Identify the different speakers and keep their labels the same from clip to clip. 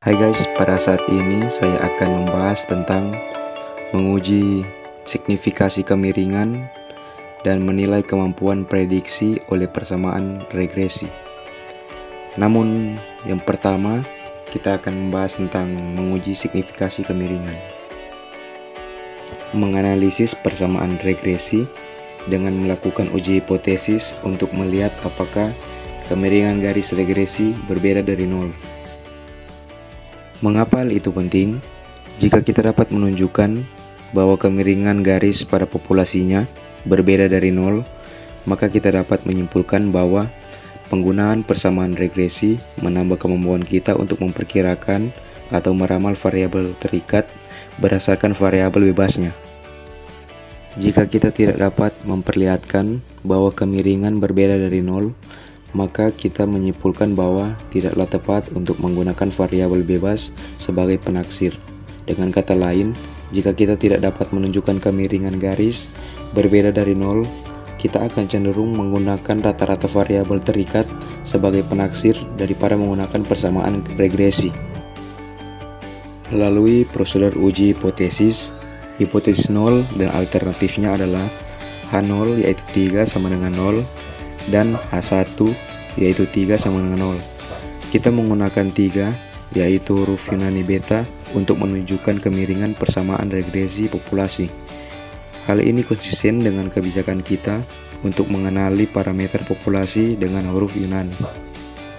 Speaker 1: Hai guys, pada saat ini saya akan membahas tentang menguji signifikasi kemiringan dan menilai kemampuan prediksi oleh persamaan regresi. Namun yang pertama, kita akan membahas tentang menguji signifikasi kemiringan. Menganalisis persamaan regresi dengan melakukan uji hipotesis untuk melihat apakah kemiringan garis regresi berbeda dari nol. Mengapa hal itu penting? Jika kita dapat menunjukkan bahwa kemiringan garis pada populasinya berbeda dari nol, maka kita dapat menyimpulkan bahwa penggunaan persamaan regresi menambah kemampuan kita untuk memperkirakan atau meramal variabel terikat berdasarkan variabel bebasnya. Jika kita tidak dapat memperlihatkan bahwa kemiringan berbeda dari nol, maka kita menyimpulkan bahwa tidaklah tepat untuk menggunakan variabel bebas sebagai penaksir. Dengan kata lain, jika kita tidak dapat menunjukkan kemiringan garis berbeda dari nol, kita akan cenderung menggunakan rata-rata variabel terikat sebagai penaksir daripada menggunakan persamaan regresi. Melalui prosedur uji hipotesis nol dan alternatifnya adalah H0 yaitu 3 sama dengan 0 dan H1 yaitu 3 sama dengan 0. Kita menggunakan 3 yaitu huruf Yunani beta untuk menunjukkan kemiringan persamaan regresi populasi. Hal ini konsisten dengan kebijakan kita untuk mengenali parameter populasi dengan huruf Yunani.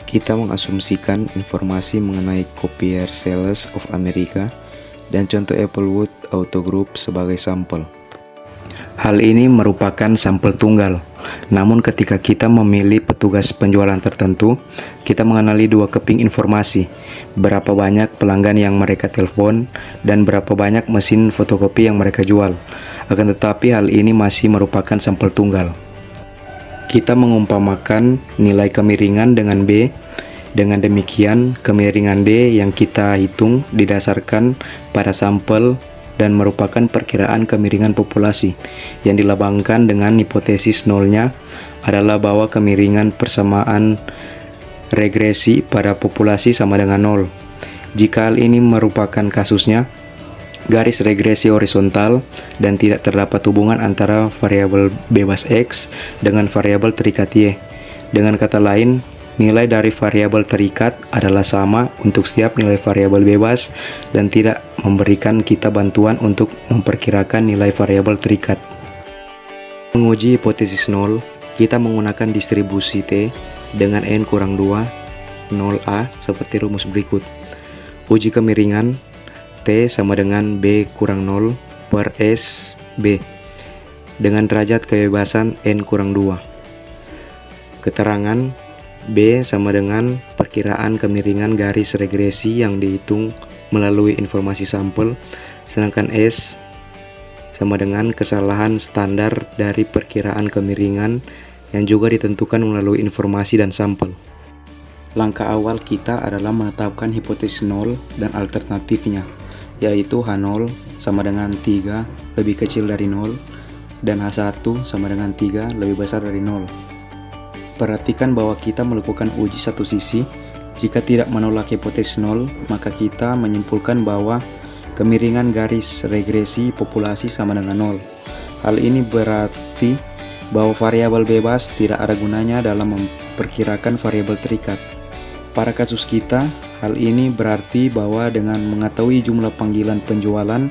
Speaker 1: Kita mengasumsikan informasi mengenai Copier Sales of America dan contoh Applewood Auto Group sebagai sampel. Hal ini merupakan sampel tunggal. Namun ketika kita memilih petugas penjualan tertentu, kita mengenali dua keping informasi, berapa banyak pelanggan yang mereka telepon dan berapa banyak mesin fotokopi yang mereka jual. Akan tetapi hal ini masih merupakan sampel tunggal. Kita mengumpamakan nilai kemiringan dengan B. Dengan demikian, kemiringan D yang kita hitung didasarkan pada sampel dan merupakan perkiraan kemiringan populasi yang dilambangkan dengan hipotesis nolnya adalah bahwa kemiringan persamaan regresi pada populasi sama dengan nol. Jika hal ini merupakan kasusnya, garis regresi horizontal dan tidak terdapat hubungan antara variabel bebas X dengan variabel terikat Y. Dengan kata lain, nilai dari variabel terikat adalah sama untuk setiap nilai variabel bebas dan tidak memberikan kita bantuan untuk memperkirakan nilai variabel terikat. Menguji hipotesis nol, kita menggunakan distribusi T dengan N kurang 2, 0A seperti rumus berikut. Uji kemiringan T sama dengan B kurang 0 per S B dengan derajat kebebasan N kurang 2. Keterangan B sama dengan perkiraan kemiringan garis regresi yang dihitung melalui informasi sampel, sedangkan S sama dengan kesalahan standar dari perkiraan kemiringan yang juga ditentukan melalui informasi dan sampel. Langkah awal kita adalah menetapkan hipotesis nol dan alternatifnya, yaitu H0 sama dengan 3 lebih kecil dari 0 dan H1 sama dengan 3 lebih besar dari 0. Perhatikan bahwa kita melakukan uji satu sisi. Jika tidak menolak hipotesis nol, maka kita menyimpulkan bahwa kemiringan garis regresi populasi sama dengan nol. Hal ini berarti bahwa variabel bebas tidak ada gunanya dalam memperkirakan variabel terikat. Pada kasus kita, hal ini berarti bahwa dengan mengetahui jumlah panggilan penjualan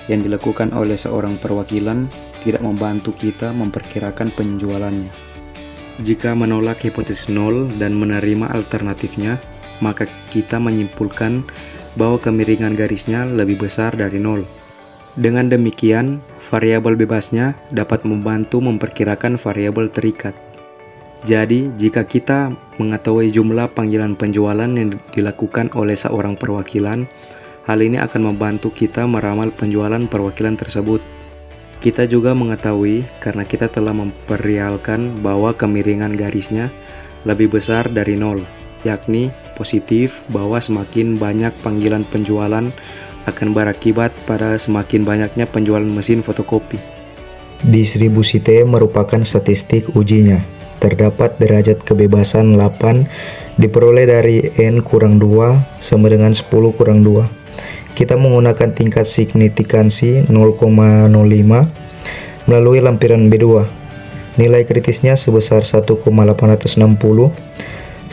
Speaker 1: yang dilakukan oleh seorang perwakilan tidak membantu kita memperkirakan penjualannya. Jika menolak hipotesis nol dan menerima alternatifnya, maka kita menyimpulkan bahwa kemiringan garisnya lebih besar dari nol. Dengan demikian, variabel bebasnya dapat membantu memperkirakan variabel terikat. Jadi, jika kita mengetahui jumlah panggilan penjualan yang dilakukan oleh seorang perwakilan, hal ini akan membantu kita meramal penjualan perwakilan tersebut. Kita juga mengetahui karena kita telah memperrealkan bahwa kemiringan garisnya lebih besar dari nol, yakni positif bahwa semakin banyak panggilan penjualan akan berakibat pada semakin banyaknya penjualan mesin fotokopi. Distribusi T merupakan statistik ujinya. terdapat derajat kebebasan 8 diperoleh dari N kurang 2 sama dengan 10 kurang 2. Kita menggunakan tingkat signifikansi 0,05 melalui lampiran B2. Nilai kritisnya sebesar 1,860.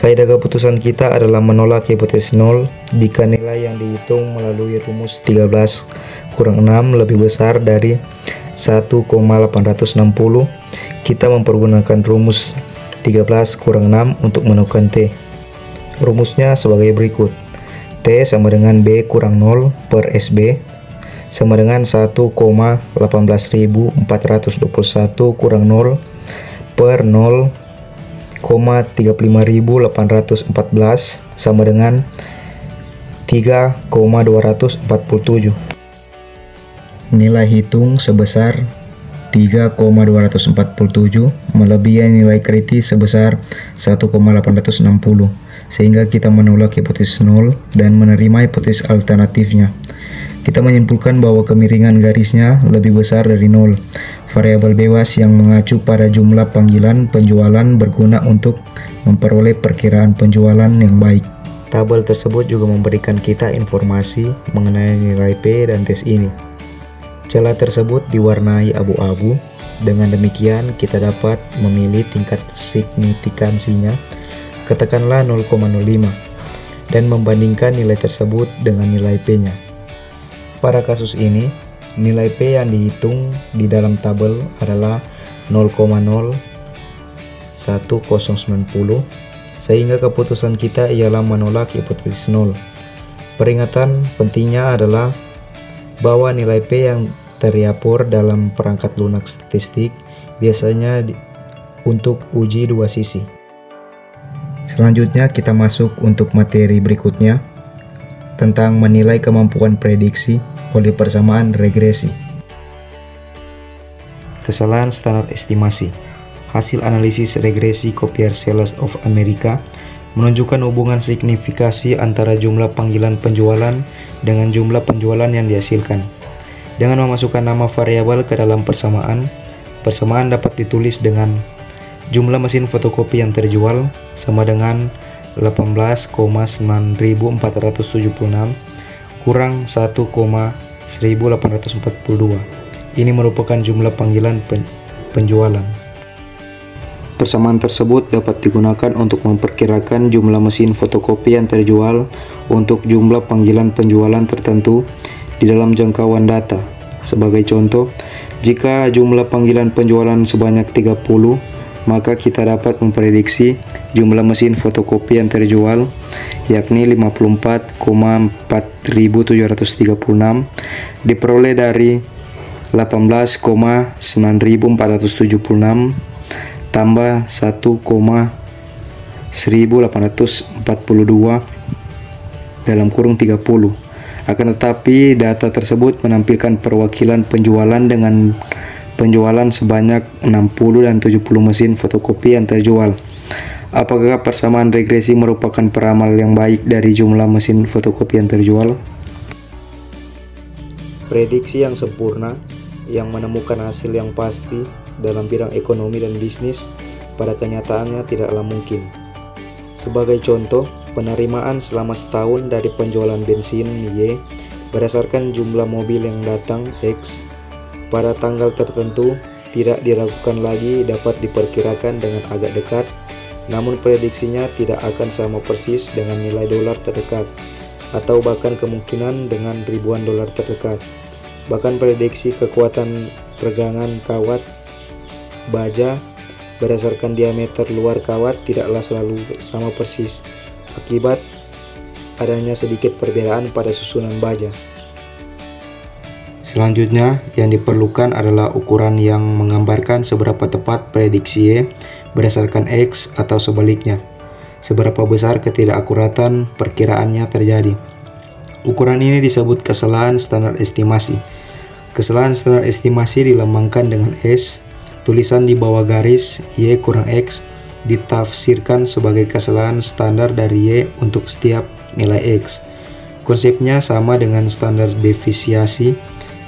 Speaker 1: Kaidah keputusan kita adalah menolak hipotesis nol jika nilai yang dihitung melalui rumus 13 kurang 6 lebih besar dari 1,860. Kita mempergunakan rumus 13 kurang 6 untuk menemukan T. Rumusnya sebagai berikut. T sama dengan B kurang 0 per SB sama dengan 1,18421 kurang 0 per 0,35814 sama dengan 3,247. Nilai hitung sebesar 3,247 melebihi nilai kritis sebesar 1,860, sehingga kita menolak hipotesis nol dan menerima hipotesis alternatifnya. Kita menyimpulkan bahwa kemiringan garisnya lebih besar dari nol. Variabel bebas yang mengacu pada jumlah panggilan penjualan berguna untuk memperoleh perkiraan penjualan yang baik. Tabel tersebut juga memberikan kita informasi mengenai nilai P dan tes ini. Celah tersebut diwarnai abu-abu. Dengan demikian kita dapat memilih tingkat signifikansinya, katakanlah 0,05, dan membandingkan nilai tersebut dengan nilai P-nya. Pada kasus ini, nilai P yang dihitung di dalam tabel adalah 0,01090, sehingga keputusan kita ialah menolak hipotesis nol. Peringatan pentingnya adalah bahwa nilai P yang terlapor dalam perangkat lunak statistik biasanya untuk uji dua sisi. Selanjutnya kita masuk untuk materi berikutnya tentang menilai kemampuan prediksi oleh persamaan regresi. Kesalahan standar estimasi. Hasil analisis regresi Copier-Sellars of America menunjukkan hubungan signifikasi antara jumlah panggilan penjualan dengan jumlah penjualan yang dihasilkan. Dengan memasukkan nama variabel ke dalam persamaan, persamaan dapat ditulis dengan jumlah mesin fotokopi yang terjual sama dengan 18,9476 kurang 1,1842. Ini merupakan jumlah panggilan penjualan. Persamaan tersebut dapat digunakan untuk memperkirakan jumlah mesin fotokopi yang terjual untuk jumlah panggilan penjualan tertentu di dalam jangkauan data. Sebagai contoh, jika jumlah panggilan penjualan sebanyak 30, maka kita dapat memprediksi jumlah mesin fotokopi yang terjual yakni 54,4736 diperoleh dari 18,9476 tambah 1,1842 dalam kurung 30. Akan tetapi data tersebut menampilkan perwakilan penjualan dengan penjualan sebanyak 60 dan 70 mesin fotokopi yang terjual. Apakah persamaan regresi merupakan peramal yang baik dari jumlah mesin fotokopi yang terjual? Prediksi yang sempurna yang menemukan hasil yang pasti dalam bidang ekonomi dan bisnis pada kenyataannya tidaklah mungkin. Sebagai contoh, penerimaan selama setahun dari penjualan bensin Y berdasarkan jumlah mobil yang datang X pada tanggal tertentu tidak diragukan lagi dapat diperkirakan dengan agak dekat, namun prediksinya tidak akan sama persis dengan nilai dolar terdekat atau bahkan kemungkinan dengan ribuan dolar terdekat. Bahkan prediksi kekuatan regangan kawat baja berdasarkan diameter luar kawat tidaklah selalu sama persis akibat adanya sedikit perbedaan pada susunan baja. Selanjutnya, yang diperlukan adalah ukuran yang menggambarkan seberapa tepat prediksi Y berdasarkan X atau sebaliknya, seberapa besar ketidakakuratan perkiraannya terjadi. Ukuran ini disebut kesalahan standar estimasi. Kesalahan standar estimasi dilambangkan dengan S. Tulisan di bawah garis Y kurang X ditafsirkan sebagai kesalahan standar dari Y untuk setiap nilai X. Konsepnya sama dengan standar defisiasi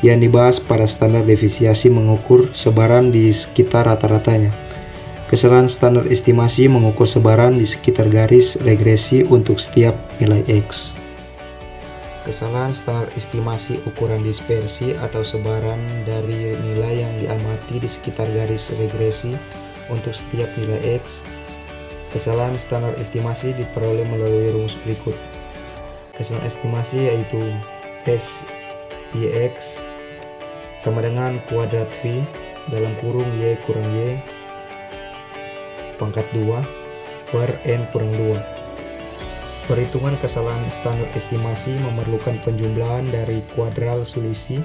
Speaker 1: yang dibahas pada standar defisiasi mengukur sebaran di sekitar rata-ratanya. Kesalahan standar estimasi mengukur sebaran di sekitar garis regresi untuk setiap nilai X. Kesalahan standar estimasi ukuran dispersi atau sebaran dari nilai yang diamati di sekitar garis regresi untuk setiap nilai X. Kesalahan standar estimasi diperoleh melalui rumus berikut. Kesalahan estimasi yaitu SIX sama dengan kuadrat V dalam kurung Y kurang Y pangkat 2 per N kurang 2. Perhitungan kesalahan standar estimasi memerlukan penjumlahan dari kuadral selisih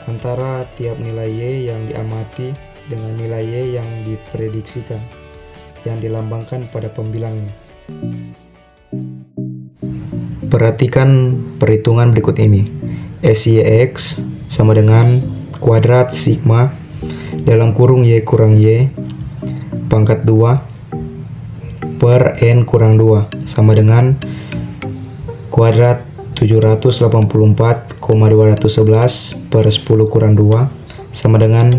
Speaker 1: antara tiap nilai Y yang diamati dengan nilai Y yang diprediksikan, yang dilambangkan pada pembilangnya. Perhatikan perhitungan berikut ini. SYX sama dengan kuadrat sigma dalam kurung Y kurang Y pangkat 2 per N kurang 2 sama dengan kuadrat 784,211 per 10 kurang 2 sama dengan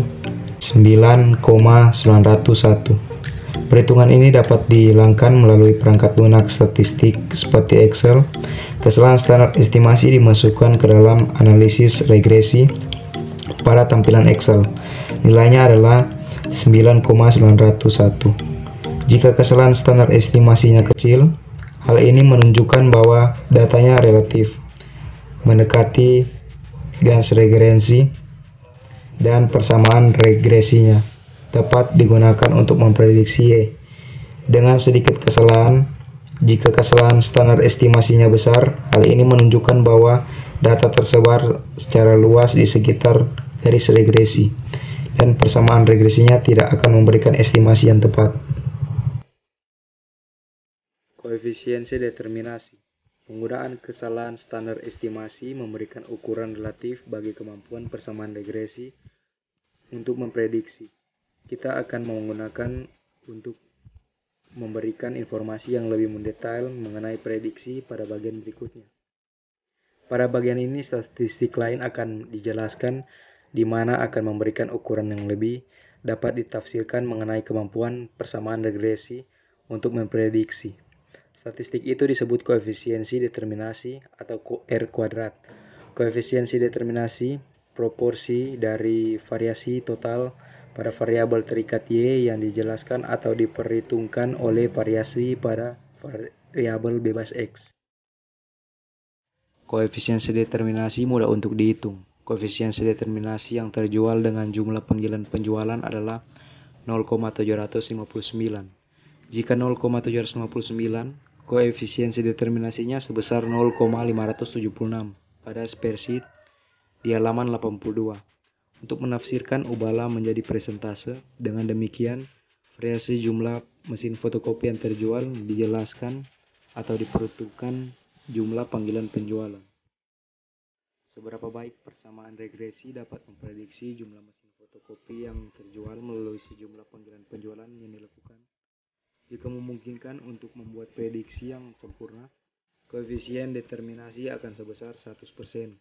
Speaker 1: 9,901. Perhitungan ini dapat dihilangkan melalui perangkat lunak statistik seperti Excel. Kesalahan standar estimasi dimasukkan ke dalam analisis regresi pada tampilan Excel. Nilainya adalah 9,901. Jika kesalahan standar estimasinya kecil, hal ini menunjukkan bahwa datanya relatif, mendekati garis regresi, dan persamaan regresinya dapat digunakan untuk memprediksi Y. Dengan sedikit kesalahan, jika kesalahan standar estimasinya besar, hal ini menunjukkan bahwa data tersebar secara luas di sekitar garis regresi, dan persamaan regresinya tidak akan memberikan estimasi yang tepat. Koefisiensi determinasi. Penggunaan kesalahan standar estimasi memberikan ukuran relatif bagi kemampuan persamaan regresi untuk memprediksi. Kita akan menggunakan untuk memberikan informasi yang lebih mendetail mengenai prediksi pada bagian berikutnya. Pada bagian ini, statistik lain akan dijelaskan di mana akan memberikan ukuran yang lebih dapat ditafsirkan mengenai kemampuan persamaan regresi untuk memprediksi. Statistik itu disebut koefisiensi determinasi atau R kuadrat. Koefisiensi determinasi proporsi dari variasi total pada variabel terikat Y yang dijelaskan atau diperhitungkan oleh variasi pada variabel bebas X. Koefisiensi determinasi mudah untuk dihitung. Koefisiensi determinasi yang terjual dengan jumlah panggilan penjualan adalah 0,759. Jika 0,759, koefisiensi determinasinya sebesar 0,576 pada spreadsheet di halaman 82. Untuk menafsirkan ubala menjadi persentase, dengan demikian variasi jumlah mesin fotokopi yang terjual dijelaskan atau diperhitungkan jumlah panggilan penjualan. Seberapa baik persamaan regresi dapat memprediksi jumlah mesin fotokopi yang terjual melalui sejumlah panggilan penjualan yang dilakukan. Jika memungkinkan untuk membuat prediksi yang sempurna, koefisien determinasi akan sebesar 100%.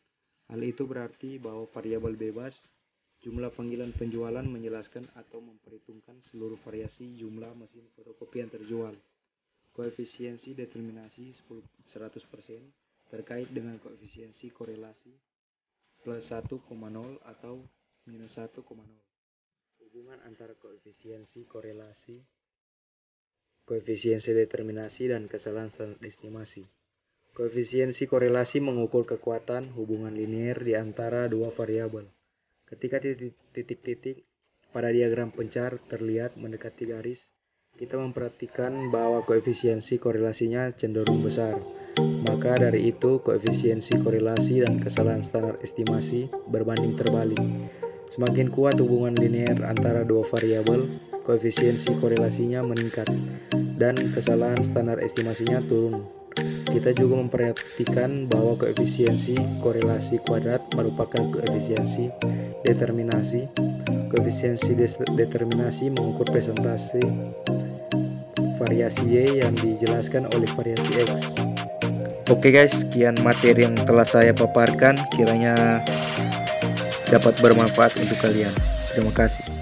Speaker 1: Hal itu berarti bahwa variabel bebas, jumlah panggilan penjualan menjelaskan atau memperhitungkan seluruh variasi jumlah mesin fotokopi yang terjual. Koefisiensi determinasi 100% terkait dengan koefisiensi korelasi plus 1,0 atau minus 1,0. Hubungan antara koefisiensi korelasi, koefisiensi determinasi, dan kesalahan standar estimasi. Koefisiensi korelasi mengukur kekuatan hubungan linear di antara dua variabel. Ketika titik-titik pada diagram pencar terlihat mendekati garis, kita memperhatikan bahwa koefisiensi korelasinya cenderung besar. Maka dari itu, koefisiensi korelasi dan kesalahan standar estimasi berbanding terbalik. Semakin kuat hubungan linear antara dua variabel, koefisiensi korelasinya meningkat dan kesalahan standar estimasinya turun. Kita juga memperhatikan bahwa koefisiensi korelasi kuadrat merupakan koefisiensi determinasi. Koefisiensi determinasi mengukur presentasi variasi Y yang dijelaskan oleh variasi X. Oke guys, sekian materi yang telah saya paparkan, kiranya dapat bermanfaat untuk kalian. Terima kasih.